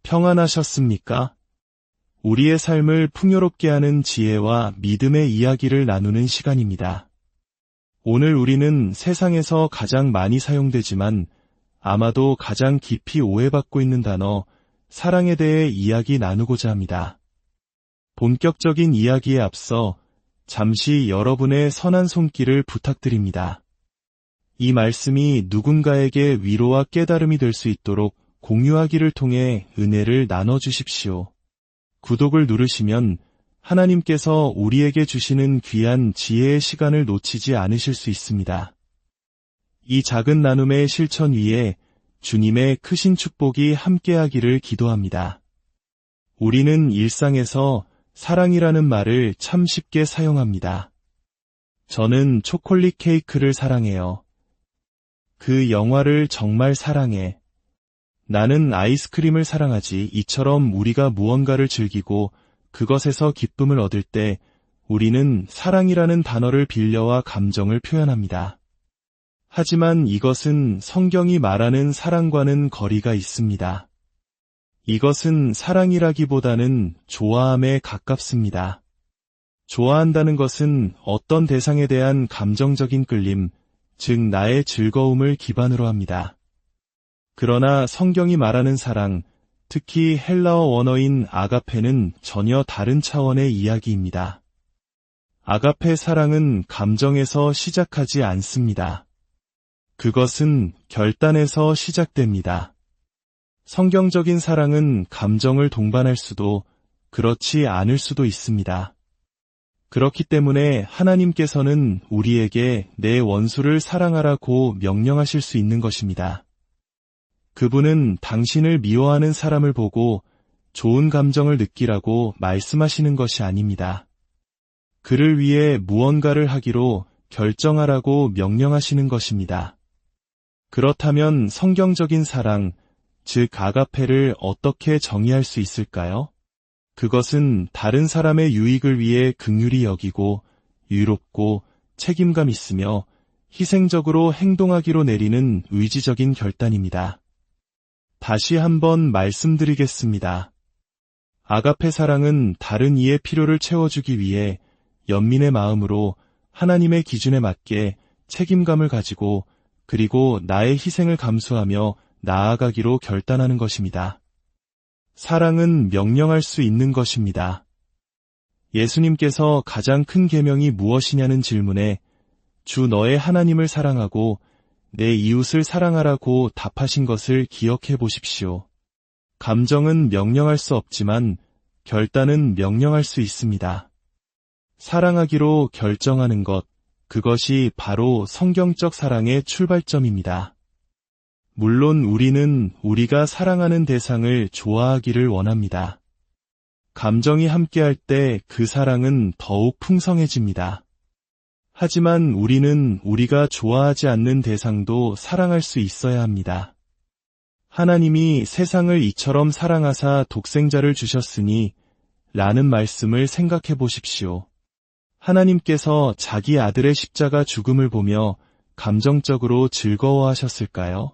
평안하셨습니까? 우리의 삶을 풍요롭게 하는 지혜와 믿음의 이야기를 나누는 시간입니다. 오늘 우리는 세상에서 가장 많이 사용되지만 아마도 가장 깊이 오해받고 있는 단어, 사랑에 대해 이야기 나누고자 합니다. 본격적인 이야기에 앞서 잠시 여러분의 선한 손길을 부탁드립니다. 이 말씀이 누군가에게 위로와 깨달음이 될 수 있도록 공유하기를 통해 은혜를 나눠주십시오. 구독을 누르시면 하나님께서 우리에게 주시는 귀한 지혜의 시간을 놓치지 않으실 수 있습니다. 이 작은 나눔의 실천 위에 주님의 크신 축복이 함께하기를 기도합니다. 우리는 일상에서 사랑이라는 말을 참 쉽게 사용합니다. 저는 초콜릿 케이크를 사랑해요. 그 영화를 정말 사랑해. 나는 아이스크림을 사랑하지. 이처럼 우리가 무언가를 즐기고 그것에서 기쁨을 얻을 때 우리는 사랑이라는 단어를 빌려와 감정을 표현합니다. 하지만 이것은 성경이 말하는 사랑과는 거리가 있습니다. 이것은 사랑이라기보다는 좋아함에 가깝습니다. 좋아한다는 것은 어떤 대상에 대한 감정적인 끌림, 즉 나의 즐거움을 기반으로 합니다. 그러나 성경이 말하는 사랑, 특히 헬라어 원어인 아가페는 전혀 다른 차원의 이야기입니다. 아가페 사랑은 감정에서 시작하지 않습니다. 그것은 결단에서 시작됩니다. 성경적인 사랑은 감정을 동반할 수도 그렇지 않을 수도 있습니다. 그렇기 때문에 하나님께서는 우리에게 내 원수를 사랑하라고 명령하실 수 있는 것입니다. 그분은 당신을 미워하는 사람을 보고 좋은 감정을 느끼라고 말씀하시는 것이 아닙니다. 그를 위해 무언가를 하기로 결정하라고 명령하시는 것입니다. 그렇다면 성경적인 사랑, 즉 아가페를 어떻게 정의할 수 있을까요? 그것은 다른 사람의 유익을 위해 긍휼히 여기고 유롭고 책임감 있으며 희생적으로 행동하기로 내리는 의지적인 결단입니다. 다시 한번 말씀드리겠습니다. 아가페 사랑은 다른 이의 필요를 채워주기 위해 연민의 마음으로 하나님의 기준에 맞게 책임감을 가지고 그리고 나의 희생을 감수하며 나아가기로 결단하는 것입니다. 사랑은 명령할 수 있는 것입니다. 예수님께서 가장 큰 계명이 무엇이냐는 질문에 주 너의 하나님을 사랑하고 내 이웃을 사랑하라고 답하신 것을 기억해 보십시오. 감정은 명령할 수 없지만 결단은 명령할 수 있습니다. 사랑하기로 결정하는 것, 그것이 바로 성경적 사랑의 출발점입니다. 물론 우리는 우리가 사랑하는 대상을 좋아하기를 원합니다. 감정이 함께할 때 그 사랑은 더욱 풍성해집니다. 하지만 우리는 우리가 좋아하지 않는 대상도 사랑할 수 있어야 합니다. 하나님이 세상을 이처럼 사랑하사 독생자를 주셨으니 라는 말씀을 생각해 보십시오. 하나님께서 자기 아들의 십자가 죽음을 보며 감정적으로 즐거워하셨을까요?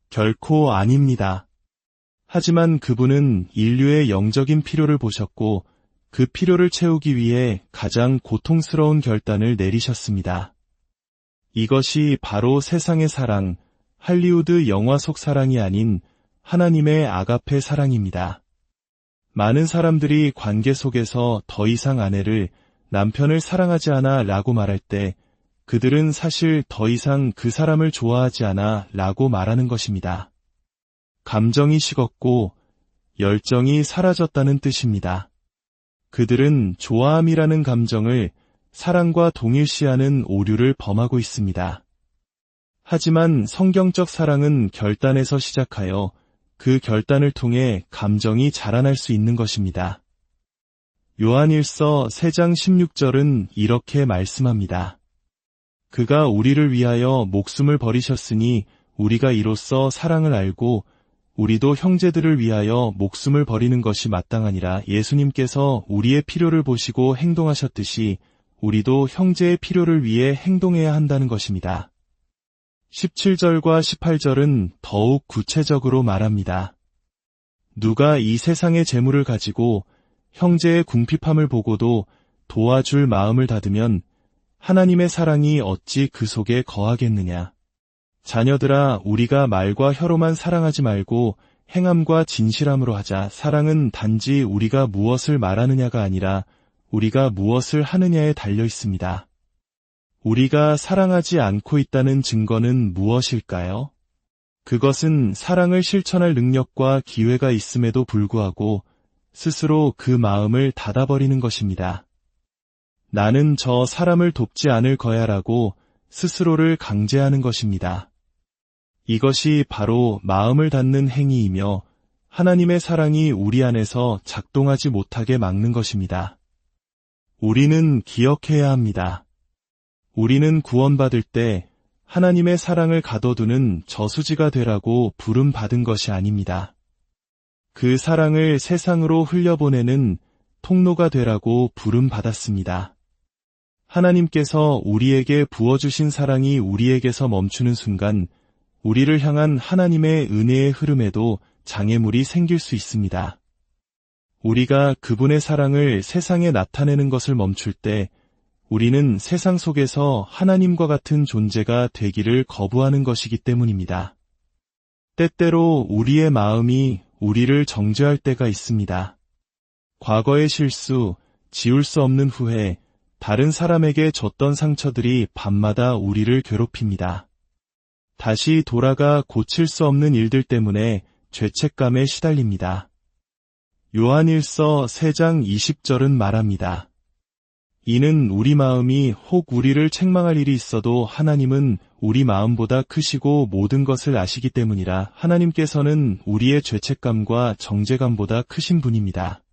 결코 아닙니다. 하지만 그분은 인류의 영적인 필요를 보셨고 그 필요를 채우기 위해 가장 고통스러운 결단을 내리셨습니다. 이것이 바로 세상의 사랑, 할리우드 영화 속 사랑이 아닌 하나님의 아가페 사랑입니다. 많은 사람들이 관계 속에서 더 이상 아내를, 남편을 사랑하지 않아 라고 말할 때 그들은 사실 더 이상 그 사람을 좋아하지 않아 라고 말하는 것입니다. 감정이 식었고 열정이 사라졌다는 뜻입니다. 그들은 좋아함이라는 감정을 사랑과 동일시하는 오류를 범하고 있습니다. 하지만 성경적 사랑은 결단에서 시작하여 그 결단을 통해 감정이 자라날 수 있는 것입니다. 요한일서 3장 16절은 이렇게 말씀합니다. 그가 우리를 위하여 목숨을 버리셨으니 우리가 이로써 사랑을 알고 우리도 형제들을 위하여 목숨을 버리는 것이 마땅하니라. 예수님께서 우리의 필요를 보시고 행동하셨듯이 우리도 형제의 필요를 위해 행동해야 한다는 것입니다. 17절과 18절은 더욱 구체적으로 말합니다. 누가 이 세상의 재물을 가지고 형제의 궁핍함을 보고도 도와줄 마음을 닫으면 하나님의 사랑이 어찌 그 속에 거하겠느냐. 자녀들아, 우리가 말과 혀로만 사랑하지 말고 행함과 진실함으로 하자. 사랑은 단지 우리가 무엇을 말하느냐가 아니라 우리가 무엇을 하느냐에 달려 있습니다. 우리가 사랑하지 않고 있다는 증거는 무엇일까요? 그것은 사랑을 실천할 능력과 기회가 있음에도 불구하고 스스로 그 마음을 닫아버리는 것입니다. 나는 저 사람을 돕지 않을 거야라고 스스로를 강제하는 것입니다. 이것이 바로 마음을 닫는 행위이며 하나님의 사랑이 우리 안에서 작동하지 못하게 막는 것입니다. 우리는 기억해야 합니다. 우리는 구원받을 때 하나님의 사랑을 가둬두는 저수지가 되라고 부름받은 것이 아닙니다. 그 사랑을 세상으로 흘려보내는 통로가 되라고 부름받았습니다. 하나님께서 우리에게 부어주신 사랑이 우리에게서 멈추는 순간 우리를 향한 하나님의 은혜의 흐름에도 장애물이 생길 수 있습니다. 우리가 그분의 사랑을 세상에 나타내는 것을 멈출 때 우리는 세상 속에서 하나님과 같은 존재가 되기를 거부하는 것이기 때문입니다. 때때로 우리의 마음이 우리를 정죄할 때가 있습니다. 과거의 실수, 지울 수 없는 후회, 다른 사람에게 줬던 상처들이 밤마다 우리를 괴롭힙니다. 다시 돌아가 고칠 수 없는 일들 때문에 죄책감에 시달립니다. 요한일서 3장 20절은 말합니다. 이는 우리 마음이 혹 우리를 책망할 일이 있어도 하나님은 우리 마음보다 크시고 모든 것을 아시기 때문이라. 하나님께서는 우리의 죄책감과 정죄감보다 크신 분입니다.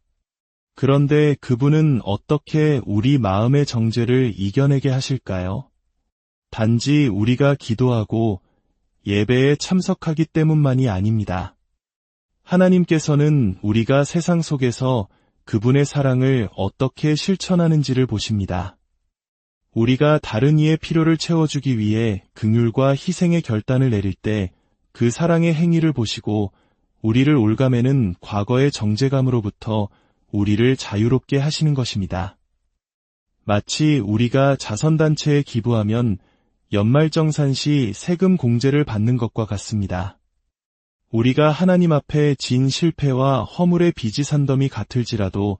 그런데 그분은 어떻게 우리 마음의 정죄를 이겨내게 하실까요? 단지 우리가 기도하고 예배에 참석하기 때문만이 아닙니다. 하나님께서는 우리가 세상 속에서 그분의 사랑을 어떻게 실천하는지를 보십니다. 우리가 다른 이의 필요를 채워주기 위해 긍휼과 희생의 결단을 내릴 때 그 사랑의 행위를 보시고 우리를 올가매는 과거의 정죄감으로부터 우리를 자유롭게 하시는 것입니다. 마치 우리가 자선단체에 기부하면 연말정산 시 세금 공제를 받는 것과 같습니다. 우리가 하나님 앞에 진 실패와 허물의 빚이 산더미 같을지라도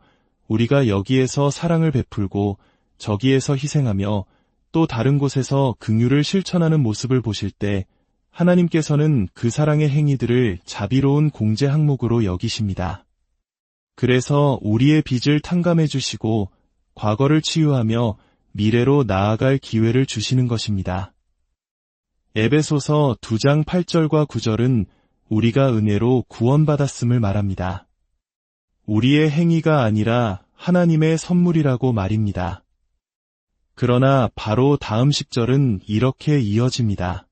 우리가 여기에서 사랑을 베풀고 저기에서 희생하며 또 다른 곳에서 긍휼을 실천하는 모습을 보실 때 하나님께서는 그 사랑의 행위들을 자비로운 공제 항목으로 여기십니다. 그래서 우리의 빚을 탕감해 주시고 과거를 치유하며 미래로 나아갈 기회를 주시는 것입니다. 에베소서 2장 8절과 9절은 우리가 은혜로 구원받았음을 말합니다. 우리의 행위가 아니라 하나님의 선물이라고 말입니다. 그러나 바로 다음 10절은 이렇게 이어집니다.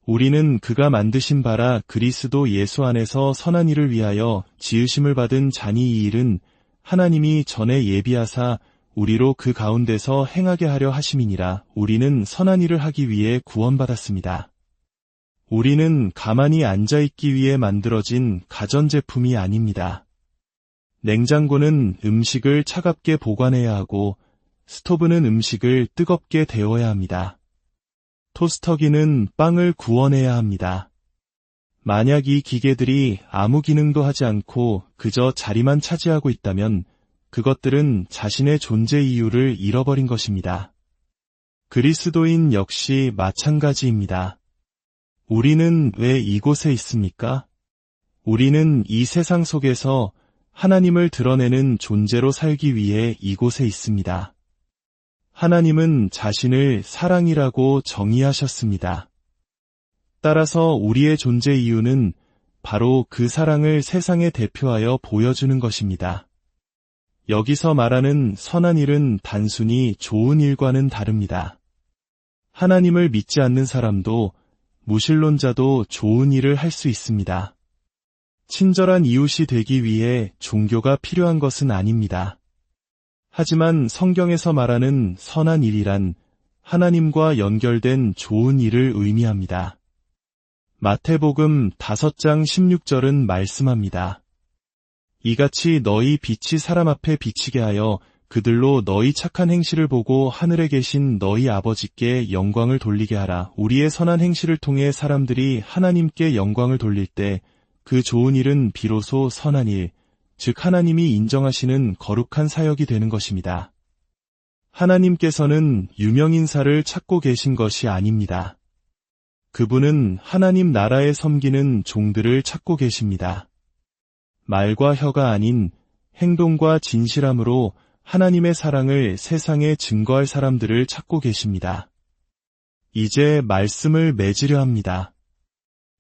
우리는 그가 만드신 바라 그리스도 예수 안에서 선한 일을 위하여 지으심을 받은 자니 이 일은 하나님이 전에 예비하사 우리로 그 가운데서 행하게 하려 하심이니라. 우리는 선한 일을 하기 위해 구원받았습니다. 우리는 가만히 앉아있기 위해 만들어진 가전제품이 아닙니다. 냉장고는 음식을 차갑게 보관해야 하고 스토브는 음식을 뜨겁게 데워야 합니다. 토스터기는 빵을 구워내야 합니다. 만약 이 기계들이 아무 기능도 하지 않고 그저 자리만 차지하고 있다면 그것들은 자신의 존재 이유를 잃어버린 것입니다. 그리스도인 역시 마찬가지입니다. 우리는 왜 이곳에 있습니까? 우리는 이 세상 속에서 하나님을 드러내는 존재로 살기 위해 이곳에 있습니다. 하나님은 자신을 사랑이라고 정의하셨습니다. 따라서 우리의 존재 이유는 바로 그 사랑을 세상에 대표하여 보여주는 것입니다. 여기서 말하는 선한 일은 단순히 좋은 일과는 다릅니다. 하나님을 믿지 않는 사람도 무신론자도 좋은 일을 할 수 있습니다. 친절한 이웃이 되기 위해 종교가 필요한 것은 아닙니다. 하지만 성경에서 말하는 선한 일이란 하나님과 연결된 좋은 일을 의미합니다. 마태복음 5장 16절은 말씀합니다. 이같이 너희 빛이 사람 앞에 비치게 하여 그들로 너희 착한 행실을 보고 하늘에 계신 너희 아버지께 영광을 돌리게 하라. 우리의 선한 행실을 통해 사람들이 하나님께 영광을 돌릴 때 그 좋은 일은 비로소 선한 일, 즉 하나님이 인정하시는 거룩한 사역이 되는 것입니다. 하나님께서는 유명인사를 찾고 계신 것이 아닙니다. 그분은 하나님 나라에 섬기는 종들을 찾고 계십니다. 말과 혀가 아닌 행동과 진실함으로 하나님의 사랑을 세상에 증거할 사람들을 찾고 계십니다. 이제 말씀을 맺으려 합니다.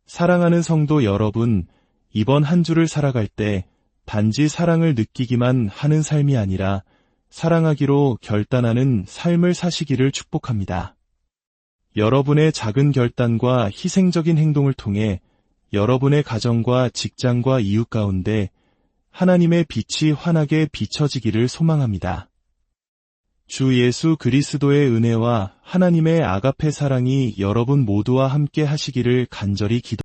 사랑하는 성도 여러분, 이번 한 주를 살아갈 때 단지 사랑을 느끼기만 하는 삶이 아니라 사랑하기로 결단하는 삶을 사시기를 축복합니다. 여러분의 작은 결단과 희생적인 행동을 통해 여러분의 가정과 직장과 이웃 가운데 하나님의 빛이 환하게 비춰지기를 소망합니다. 주 예수 그리스도의 은혜와 하나님의 아가페 사랑이 여러분 모두와 함께 하시기를 간절히 기도합니다.